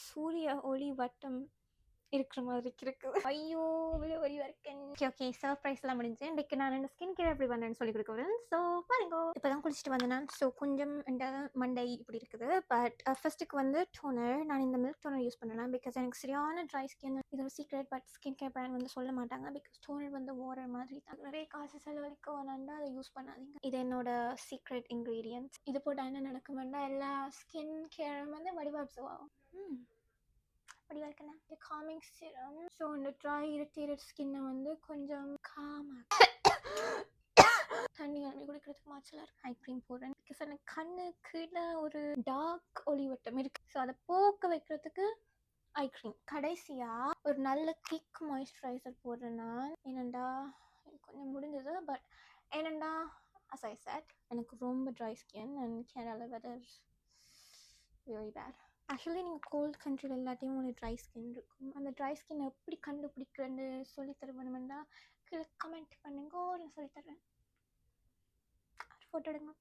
சூரிய ஒளி வட்டம் இருக்கிற மாதிரி இருக்கு. ஐயோ இவ்வளோ ஒளி வரைக்கும். ஓகே சர்ப்ரைஸ்லாம் முடிஞ்சு இன்றைக்கு நான் இந்த ஸ்கின் கேர் எப்படி பண்ணுறேன்னு சொல்லி கொடுக்குறேன். ஸோ பாருங்க, இப்போ தான் குளிச்சுட்டு வந்தேன் நான். ஸோ கொஞ்சம் இந்த மண்டை இப்படி இருக்குது. பட் ஃபர்ஸ்ட்டுக்கு வந்து டோனர், நான் இந்த மில்க் டோனர் யூஸ் பண்ணலாம் பிகாஸ் எனக்கு சரியான ட்ரை ஸ்கின். இது ஒரு secret, but skin care brand வந்து சொல்ல மாட்டாங்க பிகாஸ் டோனர் வந்து ஓடுற மாதிரி தான். நிறைய காசு செலவழிக்க வேணாண்டா அதை யூஸ் பண்ணாதீங்க. இது என்னோட சீக்ரெட் இன்க்ரீடியன்ட்ஸ். இது போட்டால் என்ன நடக்க வேண்டாம், எல்லா ஸ்கின் கேரும் வந்து வடிவாக அப்சர்வ் ஆகும். வடிவாக இருக்குண்ணா இது காமிங் சீரம். ஸோ இந்த ட்ரை இரிட்டேட்டட் ஸ்கின்னை வந்து கொஞ்சம் தண்ணி குடிக்கிறதுக்கு மாச்சலாக இருக்கு. ஐ க்ரீம் போடுறேன் பிகாஸ் எனக்கு கண்ணு கீழே ஒரு டார்க் ஒளி வட்டம் இருக்கு. ஸோ அதை போக்க வைக்கிறதுக்கு ஐ க்ரீம். கடைசியாக ஒரு நல்ல திக் மாய்ஸ்சரைசர் போடுறேன் நான். ஏனண்டா கொஞ்சம் முடிஞ்சது, பட் ஏனண்டா as I said எனக்கு ரொம்ப dry skin and Kerala weather very bad. Actually நீங்கள் கோல்ட் கண்ட்ரியில் எல்லாத்தையும் ஒரு ட்ரை ஸ்கின் இருக்கும். அந்த ட்ரை ஸ்கின் எப்படி கண்டுபிடிக்கிறேன்னு சொல்லித்தர வேணுமெண்டா கீழே கமெண்ட் பண்ணுங்க, நான் சொல்லித்தரேன். ஃபோட்டோ எடுங்க.